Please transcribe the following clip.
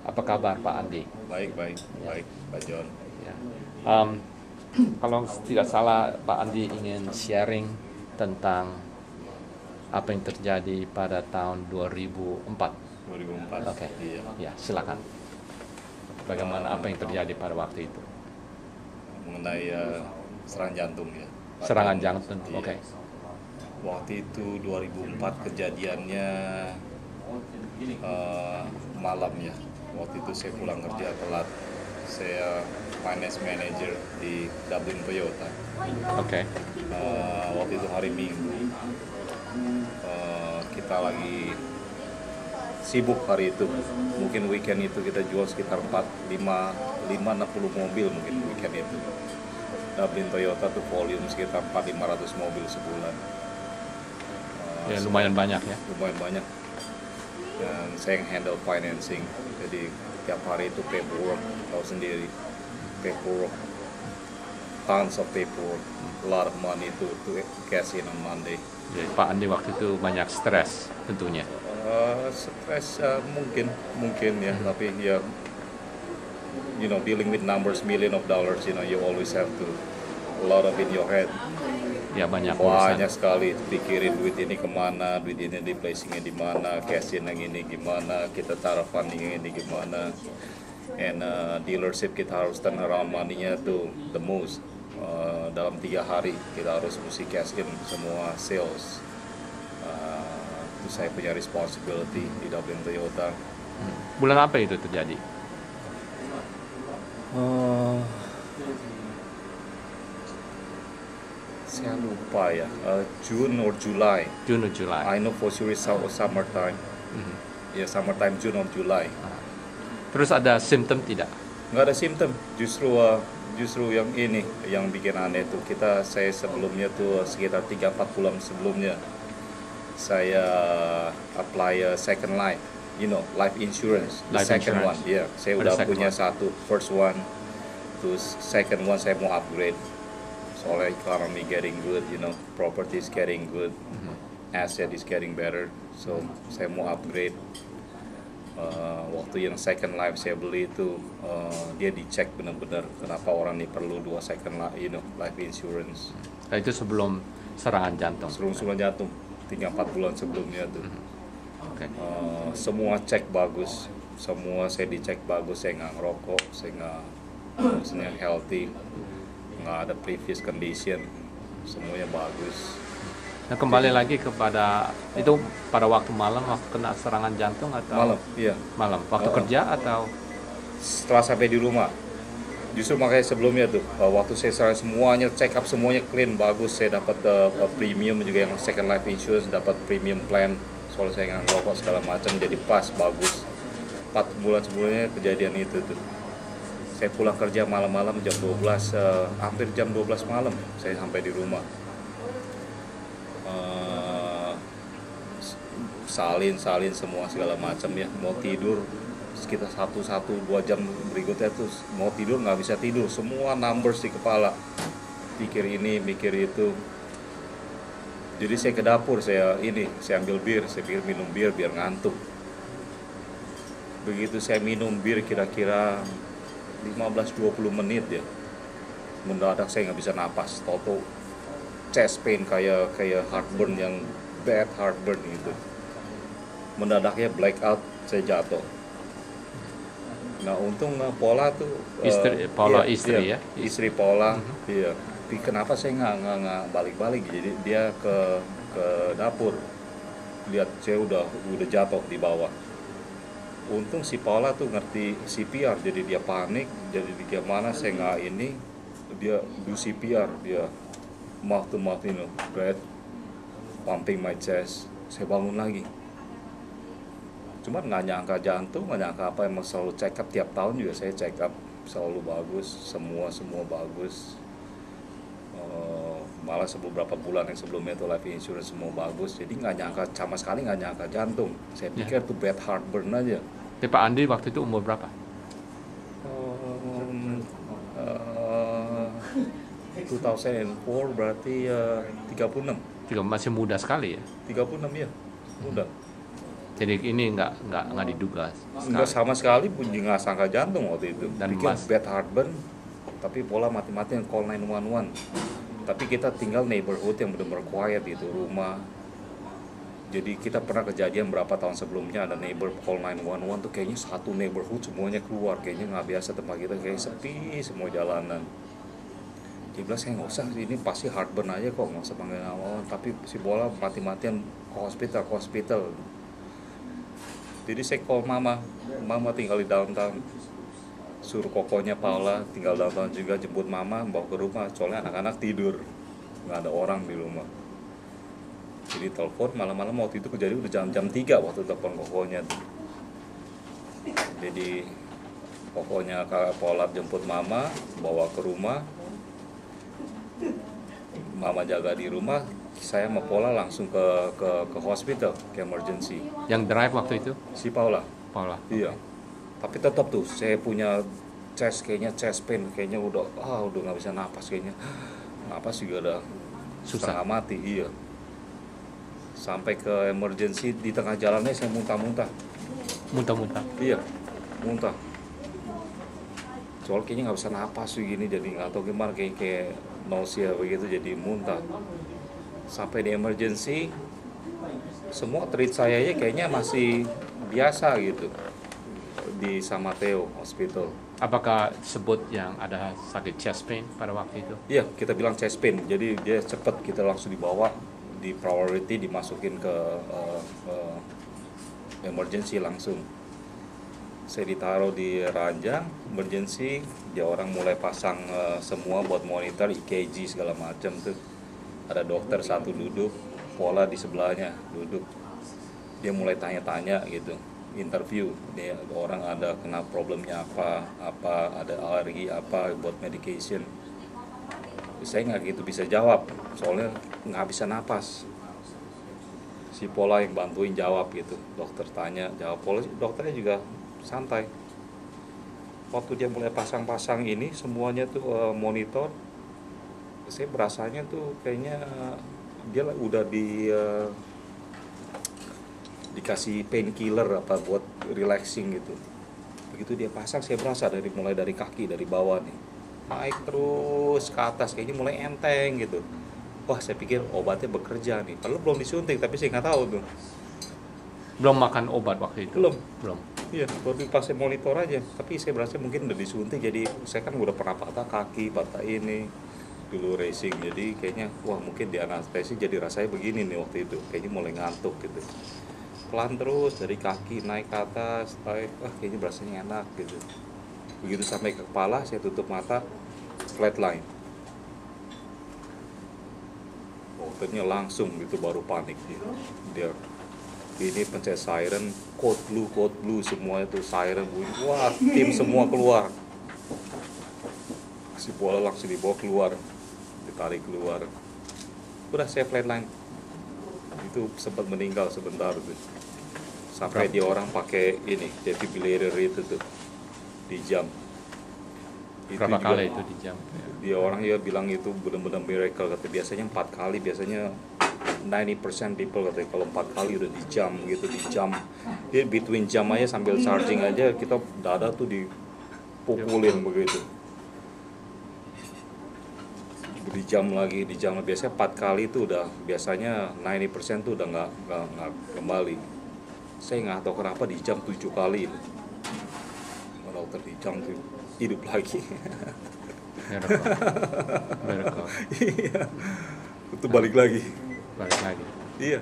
Apa kabar Pak Andi? Baik, baik, baik, Pak John. Ya. Kalau tidak salah Pak Andi ingin sharing tentang apa yang terjadi pada tahun 2004. 2004. Oke. Iya. Ya, silakan. Bagaimana apa yang terjadi pada waktu itu? Mengenai serangan jantung ya. Pak Serangan John. jantung. Iya. Oke. Waktu itu 2004 kejadiannya malam ya. Waktu itu saya pulang kerja telat. Saya finance manager di Dublin Toyota. Oke. Waktu itu hari Minggu. Kita lagi sibuk hari itu. Mungkin weekend itu kita jual sekitar 60 mobil mungkin weekend itu. Dublin Toyota tuh volume sekitar 400-500 mobil sebulan. Ya, lumayan banyak ya. Lumayan banyak. Dan saya yang handle financing. Jadi tiap hari itu paperwork, tahu sendiri. Paperwork. Tons of paperwork. A lot of money to cash in on Monday. Jadi Pak Andi waktu itu banyak stres tentunya. Stres mungkin ya, tapi ya dealing with numbers, million of dollars, you always have to a lot of in your head. Ya, banyak urusan. Banyak sekali pikirin duit ini kemana, duit ini di placingnya di mana, cash in yang ini gimana, kita taruh funding ini gimana, and dealership kita harus turn around money-nya to the most. Dalam 3 hari kita harus mesti cash in semua sales. Itu saya punya responsibility di Dublin Toyota. Bulan apa itu terjadi? Saya lupa ya, June or July. June atau Juli? I know for sure it's summertime. Ya, summertime, June or July. Terus ada simptom tidak? Nggak ada simptom, justru yang ini yang bikin aneh tuh. Saya sebelumnya tuh sekitar 3-4 bulan sebelumnya saya apply second life, life insurance, the Life second insurance. one. Yeah, saya Oh, the udah second punya one. satu, first one, terus second one saya mau upgrade. Soalnya economy getting good, property is getting good, asset is getting better, so saya mau upgrade. Waktu yang second life saya beli itu dia dicek benar-benar kenapa orang ini perlu 2 second life, life insurance. Nah, itu sebelum serangan jantung. Sebelum jantung 3-4 bulan sebelumnya tuh. Oke. Semua cek bagus, semua saya dicek bagus, saya nggak ngerokok, saya nggak maksudnya healthy, nggak ada previous condition, semuanya bagus. Nah, kembali lagi kepada itu pada waktu malam, waktu kena serangan jantung atau Malam, iya. malam waktu kerja atau Setelah sampai di rumah, justru makanya sebelumnya tuh waktu saya semuanya check up, semuanya clean, bagus, saya dapat premium juga yang second life insurance, dapat premium plan, soalnya saya nggak ngerokok segala macam, jadi pas, bagus. 4 bulan sebelumnya kejadian itu tuh. Saya pulang kerja malam-malam jam 12, hampir jam 12 malam saya sampai di rumah. Salin semua segala macam ya, mau tidur sekitar 1-2 jam berikutnya tuh mau tidur nggak bisa tidur, semua numbers di kepala, pikir ini mikir itu. Jadi saya ke dapur, saya ambil bir, saya pikir minum bir biar ngantuk. Begitu saya minum bir kira-kira 15-20 menit ya, mendadak saya nggak bisa napas, toto chest pain kayak heartburn, yang bad heartburn gitu. Mendadaknya blackout, saya jatuh. Nah, untung Paula tuh istri ya? Istri Paula, iya. Tapi kenapa saya nggak balik-balik? Jadi dia ke dapur, lihat saya udah jatuh di bawah. Untung si Paula tuh ngerti CPR, jadi dia panik, jadi dia mana saya nggak ini, dia do CPR, dia mouth to mouth, breath, pumping my chest. Saya bangun lagi. Cuman nggak nyangka jantung, nggak nyangka apa, emang selalu check up tiap tahun juga saya check up, selalu bagus, semua bagus. Malah beberapa bulan yang sebelumnya itu life insurance semua bagus, jadi nggak nyangka, sama sekali nggak nyangka jantung. Saya pikir tuh bad heartburn aja. Tapi Pak Andi waktu itu umur berapa? 2004 berarti 36. Masih muda sekali ya? 36 ya, muda. Jadi ini nggak diduga Nggak sekali. sama sekali pun nggak sangka jantung waktu itu. Dan Pikir Mas- bad heartburn, tapi pola mati-matian call 911. Tapi kita tinggal neighborhood yang benar-benar quiet itu, rumah. Jadi kita pernah kejadian berapa tahun sebelumnya ada neighbor call 911 tuh kayaknya satu neighborhood semuanya keluar, kayaknya nggak biasa tempat kita, kayak sepi semua jalanan. Dia bilang saya nggak usah, ini pasti heartburn aja kok, nggak usah panggil 911. Tapi si bola mati-matian ke hospital. Jadi saya call mama tinggal di downtown, suruh kokonya Paula tinggal downtown juga, jemput mama bawa ke rumah, soalnya anak-anak tidur, nggak ada orang di rumah. Jadi telepon malam-malam waktu itu kejadian udah jam 3 waktu telepon kokonya. Jadi kokonya Kak Paula jemput mama, bawa ke rumah, mama jaga di rumah, saya sama Paula langsung ke hospital, ke emergency. Yang drive waktu itu Si Paula. Paula. Iya. Tapi tetap tuh saya punya chest pain, kayaknya udah nggak bisa napas kayaknya. Napas juga udah Susah. setengah mati, iya. Sampai ke emergency di tengah jalannya saya muntah-muntah. Muntah-muntah. Iya, muntah. Soal kayaknya nggak bisa napas gini, jadi nggak tahu gimana, kayak nausea begitu, jadi muntah. Sampai di emergency, semua treat saya aja kayaknya masih biasa gitu di San Mateo Hospital. Apakah sebut yang ada sakit chest pain pada waktu itu? Iya, kita bilang chest pain. Jadi dia cepet, kita langsung dibawa, di priority dimasukin ke emergency langsung. Saya ditaruh di ranjang emergency, dia orang mulai pasang semua buat monitor EKG segala macam tuh. Ada dokter satu duduk, Paula di sebelahnya duduk. Dia mulai tanya-tanya gitu, interview. Dia orang ada kena problemnya apa, ada alergi apa buat medication. Saya nggak gitu bisa jawab, soalnya nggak bisa napas. Si Paula yang bantuin jawab gitu, dokter tanya, jawab. Paula, dokternya juga santai. Waktu dia mulai pasang-pasang ini semuanya tuh monitor, saya berasanya tuh kayaknya dia udah dikasih painkiller apa buat relaxing gitu. Begitu dia pasang saya berasa mulai dari kaki, dari bawah nih naik terus ke atas, kayaknya mulai enteng gitu. Wah, saya pikir obatnya bekerja nih, padahal belum disuntik, tapi saya nggak tahu tuh. Belum makan obat waktu itu? Belum. Iya, baru pas saya monitor aja, tapi saya berasa mungkin udah disuntik, jadi saya kan udah pernah patah kaki, patah ini dulu racing, jadi kayaknya wah mungkin di anestesi jadi rasanya begini nih waktu itu, kayaknya mulai ngantuk gitu. Pelan terus dari kaki naik ke atas, wah kayaknya berasanya enak gitu. Begitu sampai ke kepala, saya tutup mata, flatline. Dokternya langsung gitu baru panik dia ini pencet siren, code blue semua itu siren bunyi, wah tim semua keluar. Si bola langsung dibawa keluar, ditarik keluar. Udah saya flatline. Itu sempat meninggal sebentar tuh. Sampai dia orang pakai ini defibrillator itu tuh di jam. Berapa kali itu di jam? Dia orang ya bilang itu benar-benar miracle, kata biasanya 4 kali, biasanya 90% people katanya kalau 4 kali udah di jam gitu, di jam. Dia between jam aja sambil charging aja kita dada tuh dipukulin begitu. Di jam lagi, biasanya 4 kali itu udah, biasanya 90% tuh udah nggak kembali. Saya nggak tahu kenapa di jam 7 kali itu. Dokter di jam tuh hidup lagi. Miracle. Iya. Itu balik lagi. Balik lagi. Iya.